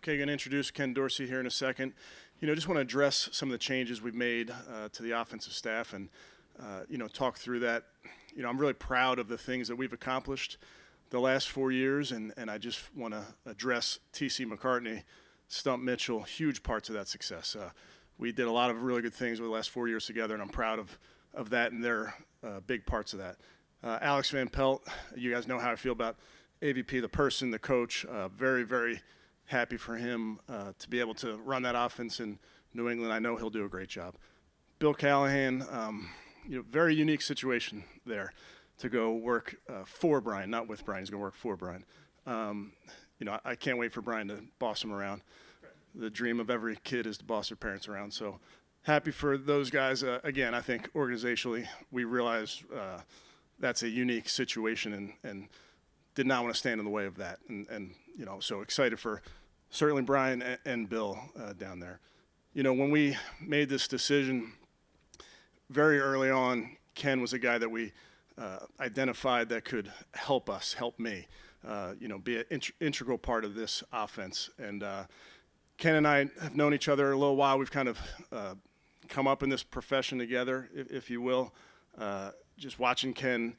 Okay, going to introduce Ken Dorsey here in a second. Just want to address some of the changes we've made to the offensive staff and, talk through that. I'm really proud of the things that we've accomplished the last 4 years, and I just want to address T.C. McCartney, Stump Mitchell, huge parts of that success. We did a lot of really good things over the last 4 years together, and I'm proud of that, and they're big parts of that. Alex Van Pelt, you guys know how I feel about AVP, the person, the coach. Very, very happy for him to be able to run that offense in New England. I know he'll do a great job. Bill Callahan, very unique situation there to go work for Brian, not with Brian. He's going to work for Brian. I can't wait for Brian to boss him around. The dream of every kid is to boss their parents around. So happy for those guys. Again, I think organizationally we realize that's a unique situation and did not want to stand in the way of that. And so excited for certainly Brian and Bill down there. When we made this decision very early on, Ken was a guy that we identified that could help me, be an integral part of this offense. And Ken and I have known each other a little while. We've kind of come up in this profession together, if you will. Just watching Ken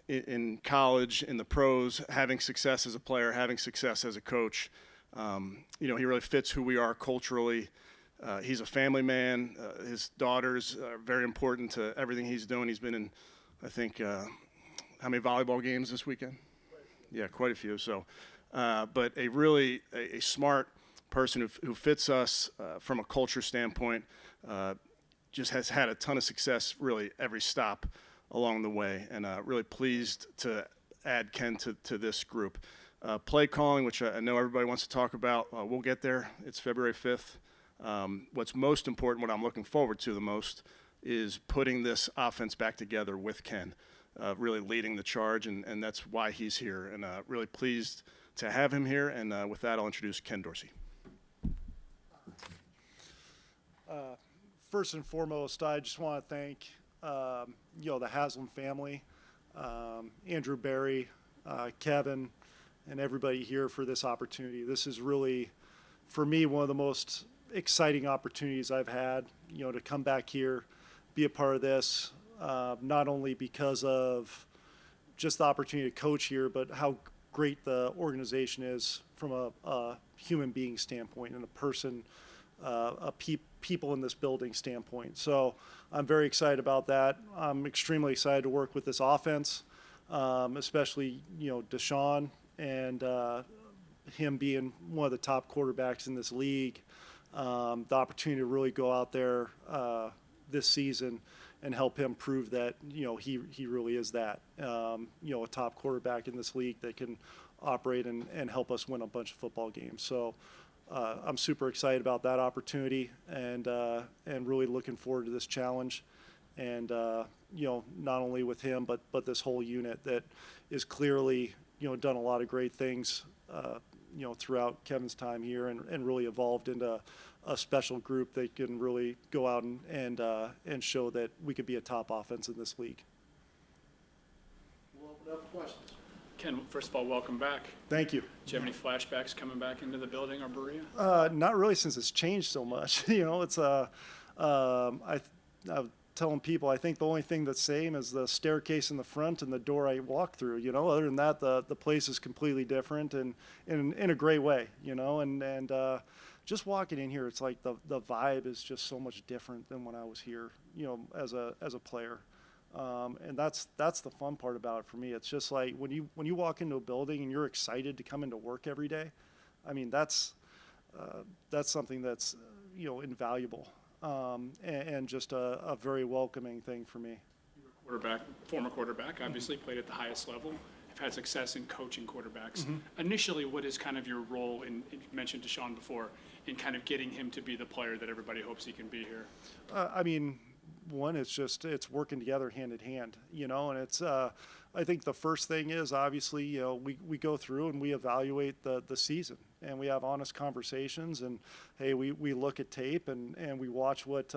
in college, in the pros, having success as a player, having success as a coach. He really fits who we are culturally. He's a family man. His daughters are very important to everything he's doing. He's been in, I think, how many volleyball games this weekend? Yeah, quite a few. So, but a really a smart person who fits us from a culture standpoint. Just has had a ton of success really every stop along the way, and really pleased to add Ken to this group. Play calling, which I know everybody wants to talk about, we'll get there. It's February 5th. What's most important, what I'm looking forward to the most, is putting this offense back together with Ken, really leading the charge, and that's why he's here. And really pleased to have him here, and with that, I'll introduce Ken Dorsey. First and foremost, I just want to thank the Haslam family, Andrew Barry, Kevin, and everybody here for this opportunity. This is really, for me, one of the most exciting opportunities I've had, to come back here, be a part of this, not only because of just the opportunity to coach here, but how great the organization is from a human being standpoint and a person, people in this building standpoint. So I'm very excited about that. I'm extremely excited to work with this offense, especially, Deshaun and him being one of the top quarterbacks in this league. The opportunity to really go out there this season and help him prove that, he really is that, a top quarterback in this league that can operate and help us win a bunch of football games. So I'm super excited about that opportunity and really looking forward to this challenge. And, not only with him, but this whole unit that is clearly, done a lot of great things, throughout Kevin's time here and really evolved into a special group that can really go out and show that we could be a top offense in this league. We'll open up for questions. Ken, first of all, welcome back. Thank you. Do you have any flashbacks coming back into the building or Berea? Not really, since it's changed so much. It's I'm telling people, I think the only thing that's same is the staircase in the front and the door I walk through. Other than that, the place is completely different and in a great way. And just walking in here, it's like the vibe is just so much different than when I was here. As a player. And that's the fun part about it for me. It's just like when you walk into a building and you're excited to come into work every day. I mean, that's something that's invaluable, and just a very welcoming thing for me. You were former quarterback, obviously played at the highest level. Have had success in coaching quarterbacks. Mm-hmm. Initially, what is kind of your role in? You mentioned Deshaun before, in kind of getting him to be the player that everybody hopes he can be here. One, it's working together hand in hand, and it's, I think the first thing is obviously, we go through and we evaluate the season and we have honest conversations and, hey, we look at tape and we watch what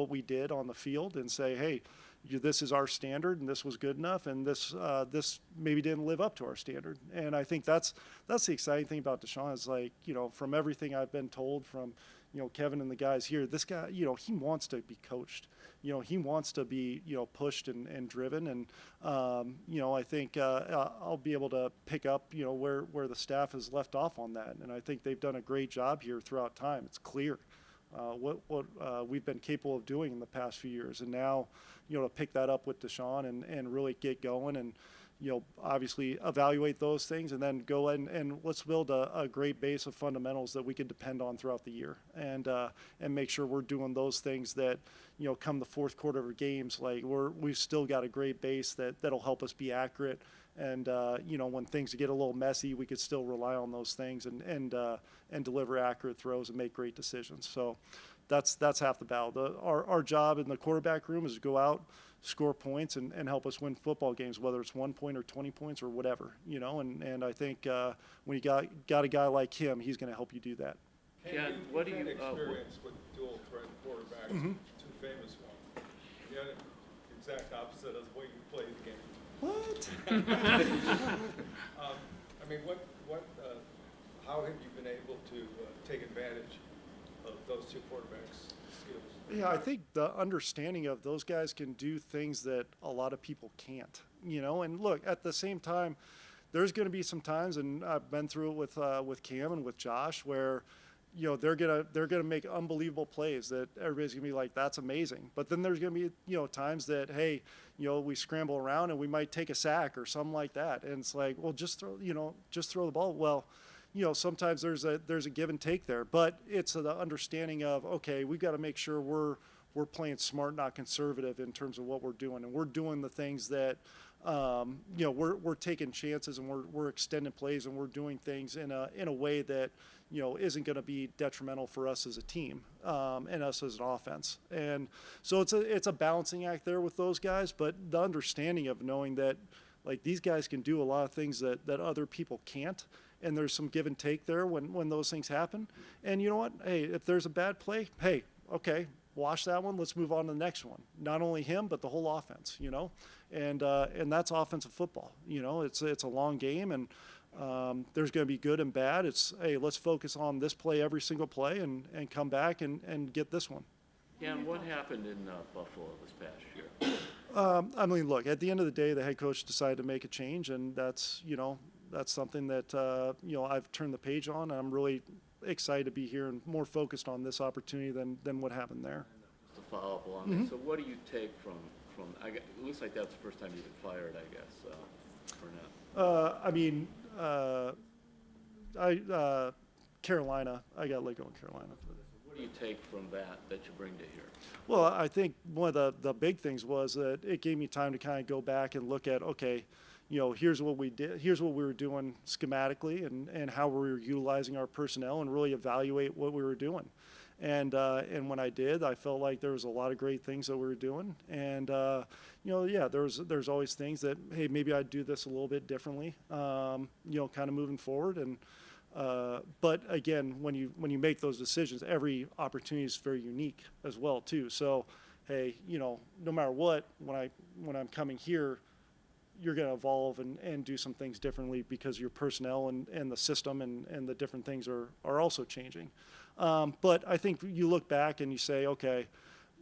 we did on the field and say, hey, this is our standard, and this was good enough, and this maybe didn't live up to our standard. And I think that's the exciting thing about Deshaun is, like, from everything I've been told from, Kevin and the guys here, this guy, he wants to be coached. He wants to be, pushed and driven. And, I think I'll be able to pick up, where the staff has left off on that. And I think they've done a great job here throughout time. It's clear what we've been capable of doing in the past few years. And now, to pick that up with Deshaun and really get going and, obviously evaluate those things and then go and let's build a great base of fundamentals that we can depend on throughout the year and make sure we're doing those things that, come the fourth quarter of games, like we've still got a great base that'll help us be accurate. And, when things get a little messy, we could still rely on those things and deliver accurate throws and make great decisions. So that's half the battle. Our job in the quarterback room is to go out, score points, and help us win football games, whether it's 1 point or 20 points or whatever, and I think when you got a guy like him, he's going to help you do that. Ken, what do you experience with dual threat quarterbacks, two famous ones? The other exact opposite of the way you play the game. What? I mean, how have you been able to take advantage of those two quarterbacks' skills? Yeah, I think the understanding of those guys can do things that a lot of people can't, and look, at the same time, there's going to be some times, and I've been through it with Cam and with Josh, where, they're gonna make unbelievable plays that everybody's gonna be like, that's amazing. But then there's gonna be, times that, hey, we scramble around and we might take a sack or something like that. And it's like, well, just throw the ball. Well, sometimes there's a give and take there, but it's the understanding of, okay, we've got to make sure we're playing smart, not conservative in terms of what we're doing. And we're doing the things that, we're taking chances and we're extending plays and we're doing things in a way that, isn't going to be detrimental for us as a team and us as an offense. And so it's a balancing act there with those guys, but the understanding of knowing that, like, these guys can do a lot of things that other people can't. And there's some give and take there when those things happen. And you know what? Hey, if there's a bad play, hey, okay, wash that one. Let's move on to the next one. Not only him, but the whole offense, and that's offensive football. It's a long game, and there's going to be good and bad. It's, hey, let's focus on this play every single play and come back and get this one. Ken, what happened in Buffalo this past year? I mean, look, at the end of the day, the head coach decided to make a change, and that's something that, I've turned the page on. And I'm really excited to be here and more focused on this opportunity than what happened there. Just to follow up along that, so what do you take from it looks like that's the first time you've been fired, I guess, for now. Carolina, I got let go in Carolina. What do you take from that you bring to here? Well, I think one of the big things was that it gave me time to kind of go back and look at, okay, here's what we did, here's what we were doing schematically and how we were utilizing our personnel and really evaluate what we were doing. And when I did, I felt like there was a lot of great things that we were doing. And, there's always things that, hey, maybe I'd do this a little bit differently, kind of moving forward. And, but again, when you make those decisions, every opportunity is very unique as well, too. So, hey, no matter what, when I'm coming here, you're going to evolve and do some things differently because your personnel and the system and the different things are also changing. But I think you look back and you say, okay,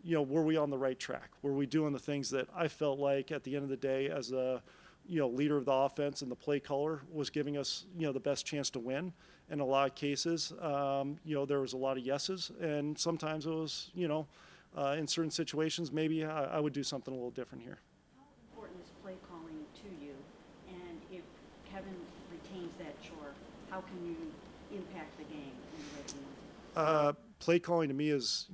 were we on the right track? Were we doing the things that I felt like at the end of the day as a, leader of the offense and the play caller was giving us, the best chance to win? In a lot of cases, there was a lot of yeses, and sometimes it was, in certain situations, maybe I would do something a little different here. How important is play calling to you? And if Kevin retains that chore, how can you impact the game in the way you want? Play calling to me is,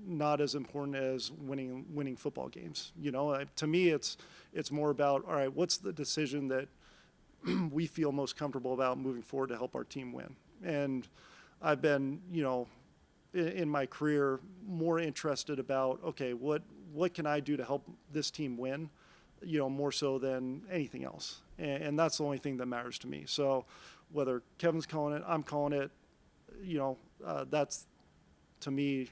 not as important as winning football games. To me, it's more about, all right, what's the decision that we feel most comfortable about moving forward to help our team win? And I've been, in my career, more interested about, okay, what can I do to help this team win, more so than anything else. And that's the only thing that matters to me. So whether Kevin's calling it, I'm calling it, that's, to me,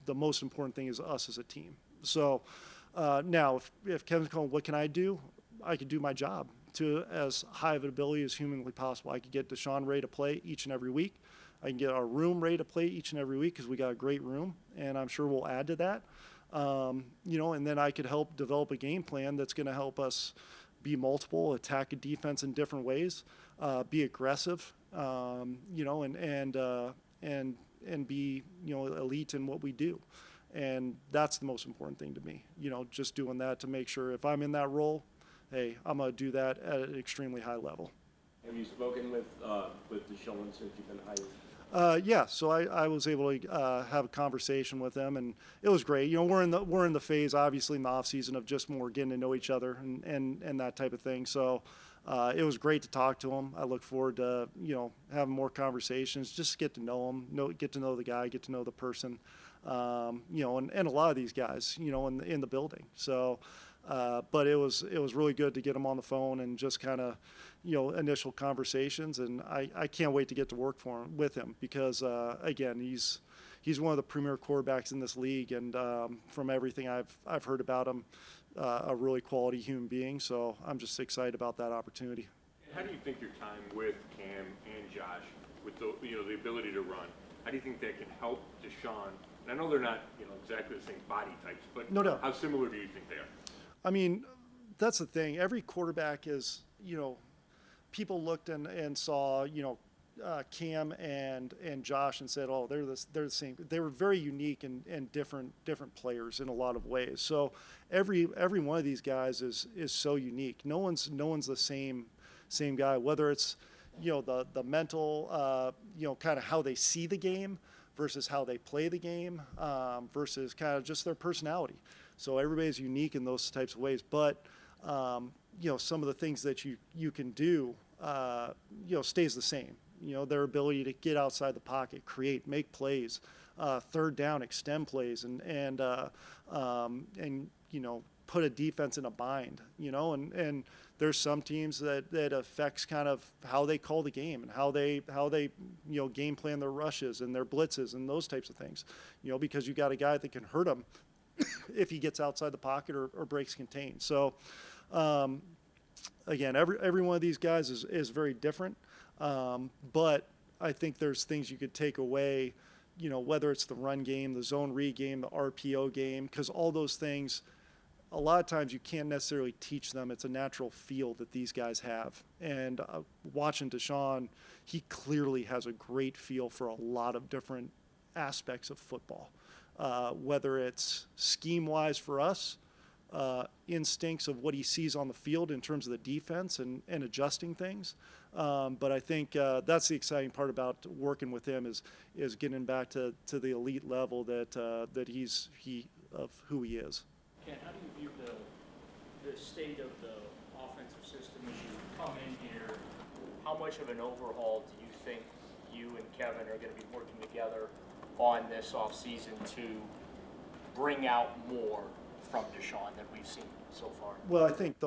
the most important thing is us as a team. So now, if Kevin's calling, what can I do? I could do my job to as high of an ability as humanly possible. I could get Deshaun ready to play each and every week. I can get our room ready to play each and every week because we got a great room, and I'm sure we'll add to that. And then I could help develop a game plan that's going to help us be multiple, attack a defense in different ways, be aggressive, and be elite in what we do. And that's the most important thing to me. Just doing that to make sure if I'm in that role, hey, I'm going to do that at an extremely high level. Have you spoken with Deshaun since you've been hired? Yeah, so I was able to have a conversation with them, and it was great. We're in the phase, obviously, in the off season of just more getting to know each other and that type of thing. So it was great to talk to them. I look forward to having more conversations, just get to know them, get to know the guy, get to know the person, and a lot of these guys, in the building. So. But it was really good to get him on the phone and just kind of, initial conversations. And I can't wait to get to work with him because, again, he's one of the premier quarterbacks in this league. And from everything I've heard about him, a really quality human being. So I'm just excited about that opportunity. How do you think your time with Cam and Josh, with the ability to run, how do you think that can help Deshaun? And I know they're not exactly the same body types, but No doubt. How similar do you think they are? I mean, that's the thing. Every quarterback is, people looked and saw, Cam and Josh and said, oh, they're the same. They were very unique and different players in a lot of ways. So every one of these guys is so unique. No one's the same guy. Whether it's the mental, kind of how they see the game versus how they play the game, versus kind of just their personality. So everybody's unique in those types of ways, but some of the things that you can do, stays the same. Their ability to get outside the pocket, create, make plays, third down, extend plays, and put a defense in a bind. And there's some teams that affects kind of how they call the game and how they game plan their rushes and their blitzes and those types of things. Because you got a guy that can hurt them if he gets outside the pocket or breaks contain. So, again, every one of these guys is very different. But I think there's things you could take away, whether it's the run game, the zone read game, the RPO game, because all those things, a lot of times you can't necessarily teach them. It's a natural feel that these guys have. And watching Deshaun, he clearly has a great feel for a lot of different aspects of football. Whether it's scheme-wise for us, instincts of what he sees on the field in terms of the defense and adjusting things. But I think that's the exciting part about working with him is getting back to the elite level that he's of who he is. Ken, how do you view the state of the offensive system as you come in here? How much of an overhaul do you think you and Kevin are going to be working together on this offseason to bring out more from Deshaun than we've seen so far? Well, I think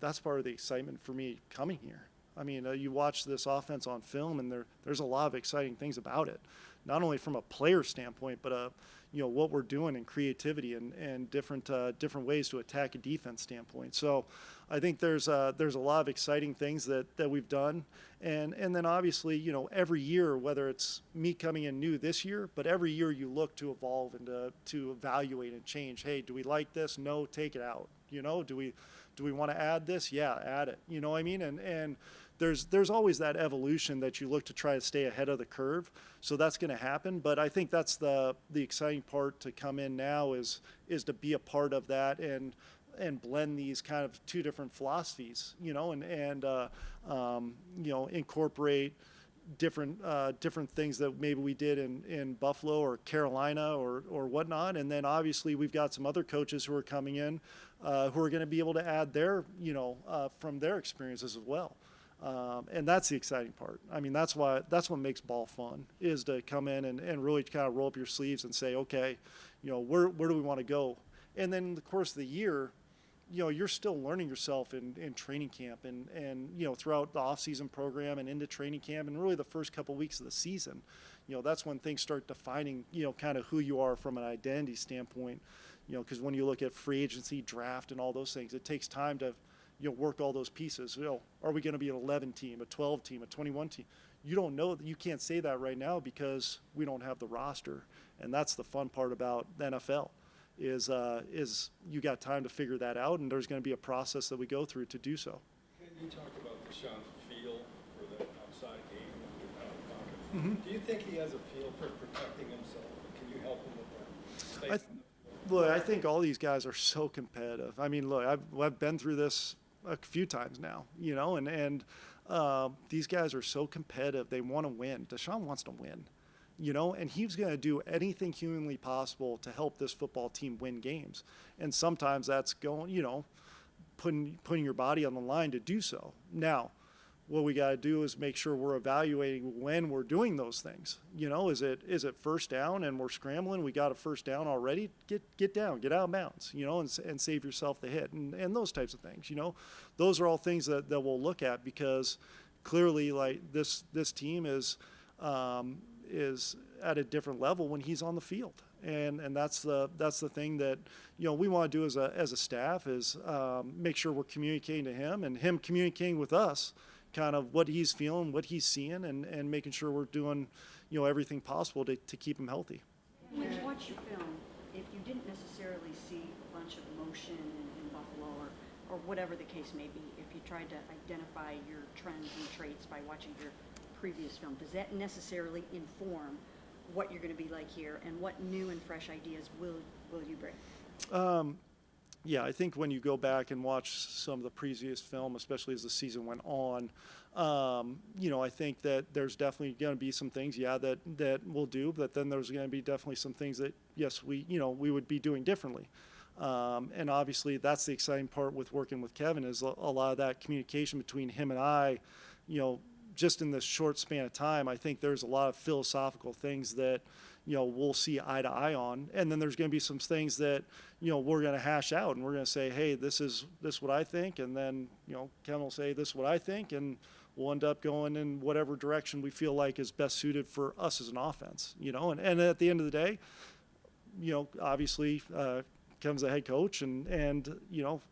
that's part of the excitement for me coming here. I mean, you watch this offense on film, and there's a lot of exciting things about it, not only from a player standpoint, but what we're doing in creativity and different ways to attack a defense standpoint. So I think there's a lot of exciting things that we've done, and then obviously every year, whether it's me coming in new this year, but every year you look to evolve and to evaluate and change. Hey, do we like this? No, take it out. Do we want to add this? Yeah, add it. You know what I mean? And there's always that evolution that you look to try to stay ahead of the curve. So that's going to happen. But I think that's the exciting part to come in now is to be a part of that and blend these kind of two different philosophies, and incorporate different things that maybe we did in Buffalo or Carolina or whatnot. And then obviously we've got some other coaches who are coming in who are going to be able to add their, from their experiences as well. And that's the exciting part. I mean, that's what makes ball fun, is to come in and really kind of roll up your sleeves and say, okay, where do we want to go? And then in the course of the year, you're still learning yourself in training camp and throughout the off-season program and into training camp and really the first couple weeks of the season. That's when things start defining, kind of who you are from an identity standpoint, because when you look at free agency, draft, and all those things, it takes time to, work all those pieces. Are we going to be an 11 team, a 12 team, a 21 team? You don't know. You can't say that right now because we don't have the roster. And that's the fun part about the NFL is you got time to figure that out, and there's going to be a process that we go through to do so. You talked about Deshaun's feel for the outside game out of pocket. Do you think he has a feel for protecting himself? Can you help him with that? Look, I think all these guys are so competitive. I mean, look, I've been through this a few times now, and these guys are so competitive. They want to win. Deshaun wants to win, and he's going to do anything humanly possible to help this football team win games. And sometimes that's going, putting your body on the line to do so. Now, what we got to do is make sure we're evaluating when we're doing those things. Is it first down and we're scrambling? We got a first down already. Get down, get out of bounds, and save yourself the hit and those types of things. Those are all things that we'll look at because clearly, like this team is at a different level when he's on the field, and that's the thing that we want to do as a staff is make sure we're communicating to him and him communicating with us. Kind of what he's feeling, what he's seeing, and making sure we're doing, everything possible to keep him healthy. When you watch your film, if you didn't necessarily see a bunch of emotion in Buffalo or whatever the case may be, if you tried to identify your trends and traits by watching your previous film, does that necessarily inform what you're going to be like here and what new and fresh ideas will you bring? Yeah, I think when you go back and watch some of the previous film, especially as the season went on, I think that there's definitely going to be some things, that we'll do, but then there's going to be definitely some things that, yes, we would be doing differently. And obviously that's the exciting part with working with Kevin is a lot of that communication between him and I, just in this short span of time. I think there's a lot of philosophical things that, we'll see eye to eye on. And then there's going to be some things that, we're going to hash out and we're going to say, hey, this is what I think. And then, Kevin will say, this is what I think. And we'll end up going in whatever direction we feel like is best suited for us as an offense, and at the end of the day, obviously, Kevin's the head coach and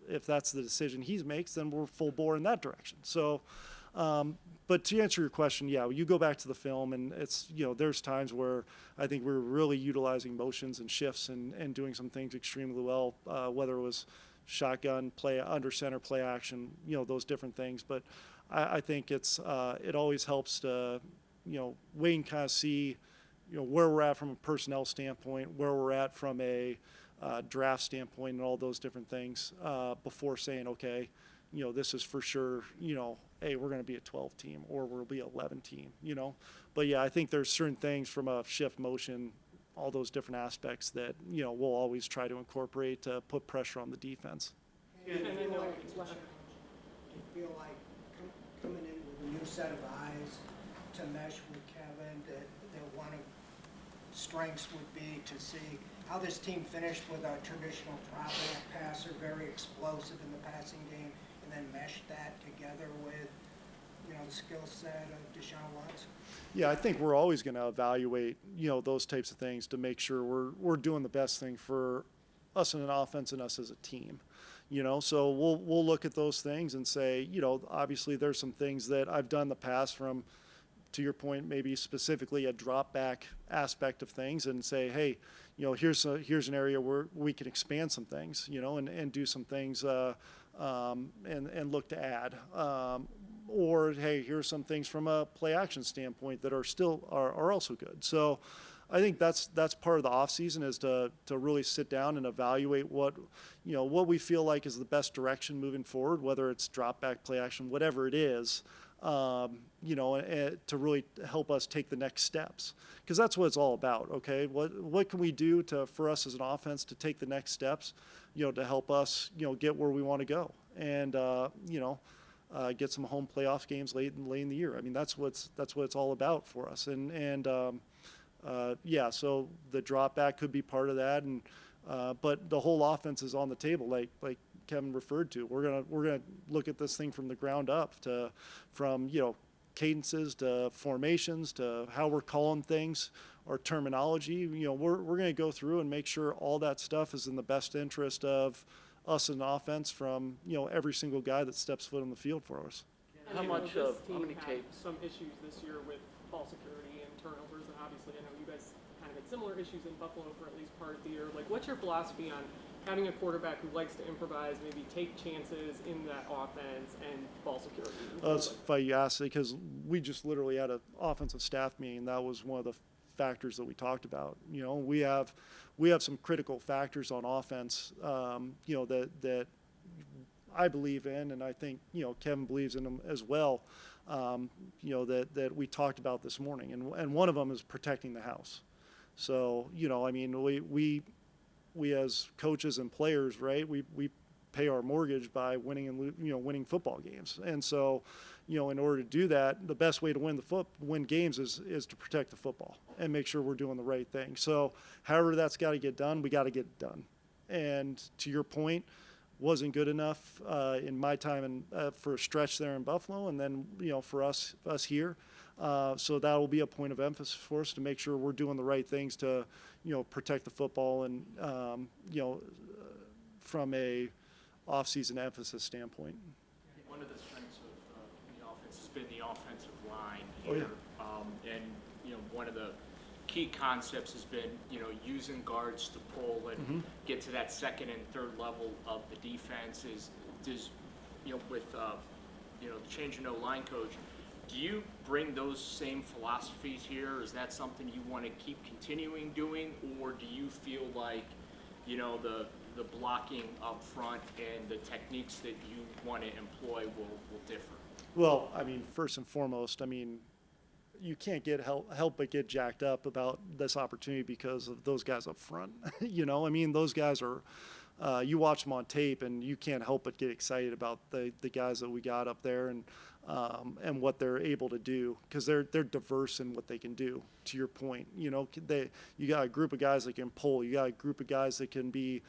if that's the decision he makes, then we're full bore in that direction. So, but to answer your question, you go back to the film and it's, there's times where I think we're really utilizing motions and shifts and doing some things extremely well, whether it was shotgun, play under center, play action, those different things. But I think it always helps to, wait and kind of see, where we're at from a personnel standpoint, where we're at from a draft standpoint and all those different things before saying, okay, this is for sure, hey, we're going to be a 12 team or we'll be an 11 team, But I think there's certain things from a shift motion, all those different aspects that, we'll always try to incorporate to put pressure on the defense. And I feel like it's a challenge. You feel like coming in with a new set of eyes to mesh with Kevin, that one of strengths would be to see how this team finished with a traditional drop-back passer, very explosive in the passing game, and then mesh that together with, the skill set of Deshaun Watson? Yeah, I think we're always going to evaluate, those types of things to make sure we're doing the best thing for us in an offense and us as a team. So we'll look at those things and say, obviously there's some things that I've done in the past from, to your point, maybe specifically a drop back aspect of things and say, hey, here's an area where we can expand some things, and do some things and look to add. Or, hey, here's some things from a play action standpoint that are also good. So I think that's part of the off season is to really sit down and evaluate what we feel like is the best direction moving forward, whether it's drop back, play action, whatever it is, to really help us take the next steps. Because that's what it's all about, okay? What can we do for us as an offense to take the next steps, to help us, get where we want to go and, get some home playoff games late in the year. I mean, that's what it's all about for us. So the drop back could be part of that, but the whole offense is on the table. Like Kevin referred to. We're gonna look at this thing from the ground up, from cadences to formations to how we're calling things, our terminology. We're going to go through and make sure all that stuff is in the best interest of us as an offense from every single guy that steps foot on the field for us. How much this how team many had tape? some issues this year with ball security and turnovers, and obviously I know you guys kind of had similar issues in Buffalo for at least part of the year. Like, what's your philosophy on having a quarterback who likes to improvise, maybe take chances in that offense, and ball security? It's funny you asked, because we just literally had an offensive staff meeting. That was one of the factors that we talked about. We have some critical factors on offense, that I believe in, and I think Kevin believes in them as well. That we talked about this morning, and one of them is protecting the house. So we as coaches and players, right? We pay our mortgage by winning and winning football games, and so in order to do that, the best way to win games is to protect the football and make sure we're doing the right thing. So however that's got to get done, we got to get it done. And to your point, wasn't good enough in my time for a stretch there in Buffalo, and then for us here. So that will be a point of emphasis for us to make sure we're doing the right things to protect the football and from a off-season emphasis standpoint. I think one of the strengths of the offense has been the offensive line Oh, here. And one of the key concepts has been using guards to pull and get to that second and third level of the defense. With changing O-line coach, do you bring those same philosophies here? Is that something you want to keep continuing doing, or do you feel like the blocking up front and the techniques that you want to employ will differ? Well, first and foremost, you can't help but get jacked up about this opportunity because of those guys up front. Those guys are, you watch them on tape and you can't help but get excited about the guys that we got up there and what they're able to do, because they're diverse in what they can do. To your point, you got a group of guys that can pull. You got a group of guys that can be,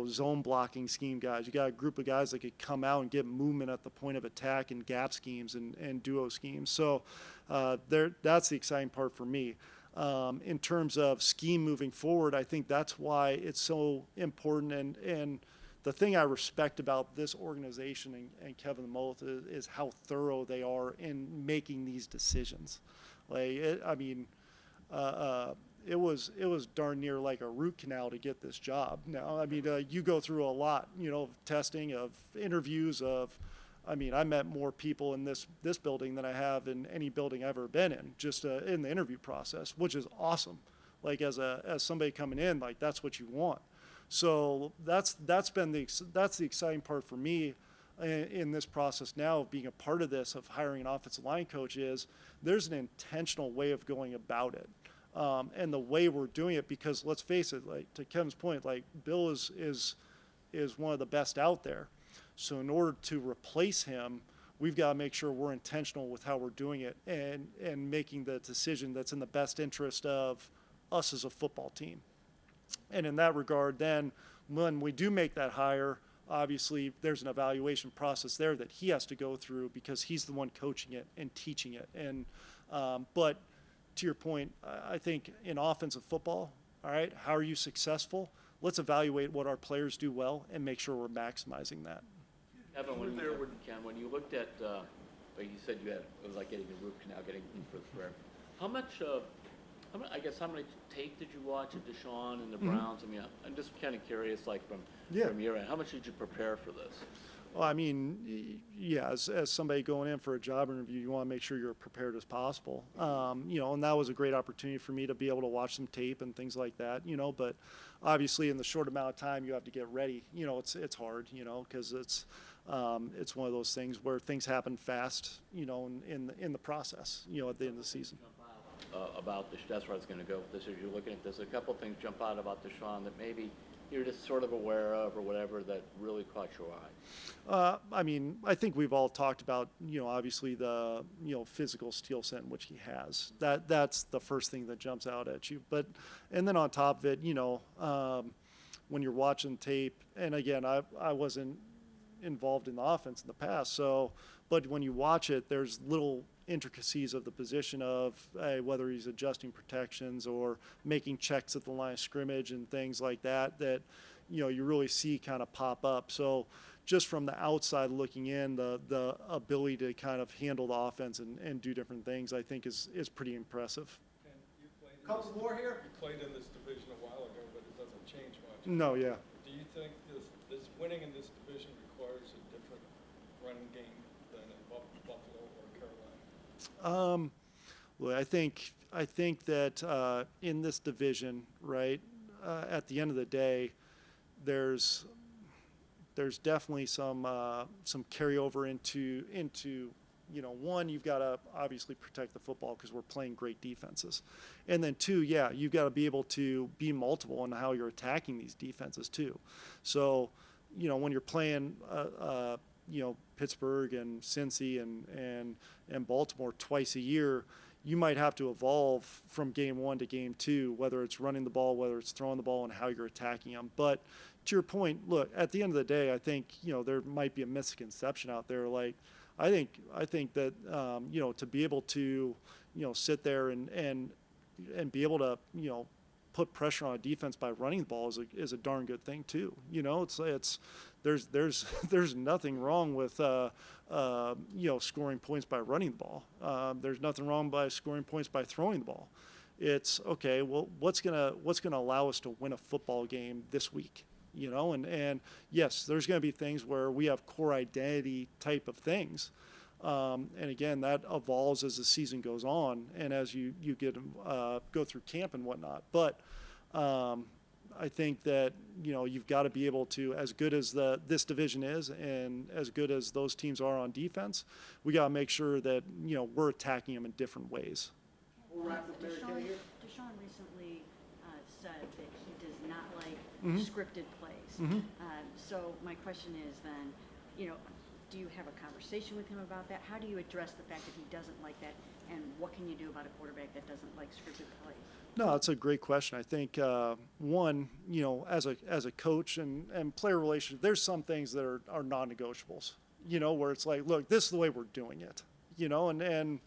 zone blocking scheme guys. You got a group of guys that could come out and get movement at the point of attack and gap schemes and duo schemes. So that's the exciting part for me. In terms of scheme moving forward, I think that's why it's so important. And the thing I respect about this organization and Kevin Mulleth is how thorough they are in making these decisions. It was darn near like a root canal to get this job. Now, you go through a lot, of testing, of interviews, I met more people in this building than I have in any building I've ever been in, just in the interview process, which is awesome. Like as somebody coming in, like that's what you want. So that's the exciting part for me in this process now of being a part of this, of hiring an offensive line coach, is there's an intentional way of going about it. And the way we're doing it, because let's face it, like to Kevin's point, like Bill is one of the best out there. So in order to replace him, we've got to make sure we're intentional with how we're doing it and making the decision that's in the best interest of us as a football team. And in that regard, then when we do make that hire, obviously there's an evaluation process there that he has to go through because he's the one coaching it and teaching it. And but to your point, I think in offensive football, all right, how are you successful? Let's evaluate what our players do well and make sure we're maximizing that. Kevin, when you looked at, like you said, it was like getting a root canal, getting for the prayer. How many tape did you watch of Deshaun and the Browns? I'm just kind of curious, like from your end, how much did you prepare for this? Well, as somebody going in for a job interview, you want to make sure you're prepared as possible. And that was a great opportunity for me to be able to watch some tape and things like that, but obviously in the short amount of time you have to get ready. It's hard, because it's one of those things where things happen fast, in the process, at the end of the season. About this, that's where I was going to go with this. As you're looking at this, a couple of things jump out about Deshaun that maybe you're just sort of aware of or whatever that really caught your eye. I think we've all talked about, obviously the, physical skill set in which he has. That's the first thing that jumps out at you. And then on top of it, when you're watching tape, and again, I wasn't involved in the offense in the past. So, but when you watch it, there's little intricacies of the position of whether he's adjusting protections or making checks at the line of scrimmage and things like that, that, you know, you really see kind of pop up. So just from the outside looking in, the ability to kind of handle the offense and do different things, I think is pretty impressive. And you played in Couple this- more here? You played in this division a while ago, but it doesn't change much. No, yeah. Do you think this winning in this division requires a different running game than in Buffalo or Carolina? Well, I think that in this division, right, at the end of the day, there's definitely some carryover into you know, one, you've got to obviously protect the football because we're playing great defenses, and then two, yeah, you've got to be able to be multiple in how you're attacking these defenses too. So, you know, when you're playing you know, Pittsburgh and Cincy and Baltimore twice a year, you might have to evolve from game one to game two, whether it's running the ball, whether it's throwing the ball, and how you're attacking them. But to your point, look, at the end of the day, I think, you know, there might be a misconception out there. Like, I think that, you know, to be able to, you know, sit there and be able to, you know, put pressure on a defense by running the ball is a darn good thing too. You know, there's nothing wrong with you know, scoring points by running the ball. There's nothing wrong by scoring points by throwing the ball. It's okay. Well, what's gonna allow us to win a football game this week? You know, and yes, there's going to be things where we have core identity type of things. And again, that evolves as the season goes on and as you get go through camp and whatnot. But I think that, you know, you've got to be able to, as good as this division is and as good as those teams are on defense, we got to make sure that, you know, we're attacking them in different ways. We'll wrap up Mary Kay here. Deshaun recently said that he does not like Mhm. scripted plays. Mhm. So my question is then, you know, do you have a conversation with him about that? How do you address the fact that he doesn't like that? And what can you do about a quarterback that doesn't like scripted plays? No, that's a great question. I think one, you know, as a coach and player relationship, there's some things that are non-negotiables. You know, where it's like, look, this is the way we're doing it. You know, and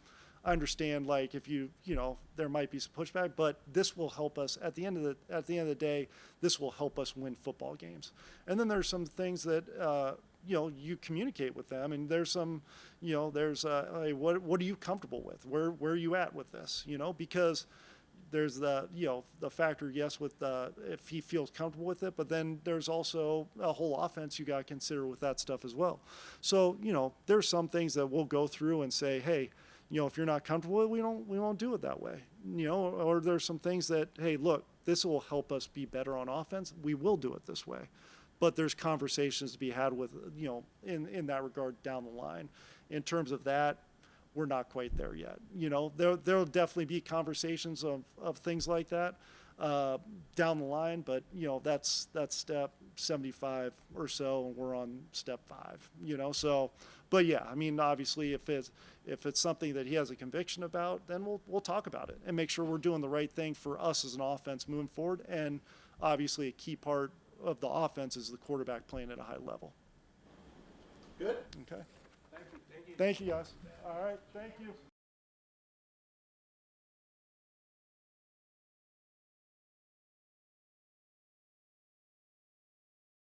I understand, like, if you know, there might be some pushback, but this will help us at the end of the day. This will help us win football games. And then there's some things that you know, you communicate with them, and there's some, you know, there's hey, what are you comfortable with? Where are you at with this? You know, because there's the, you know, the factor, yes, with if he feels comfortable with it, but then there's also a whole offense you got to consider with that stuff as well. So, you know, there's some things that we'll go through and say, hey, you know, if you're not comfortable with it, we won't do it that way. You know, or there's some things that, hey, look, this will help us be better on offense. We will do it this way. But there's conversations to be had with, you know, in that regard down the line. In terms of that, we're not quite there yet. You know, there'll definitely be conversations of things like that down the line, but, you know, that's step 75 or so, and we're on step 5, you know. So, but yeah, I mean, obviously if it's something that he has a conviction about, then we'll talk about it and make sure we're doing the right thing for us as an offense moving forward. And obviously a key part of the offense is the quarterback playing at a high level. Good? Okay. Thank you guys. All right, thank you.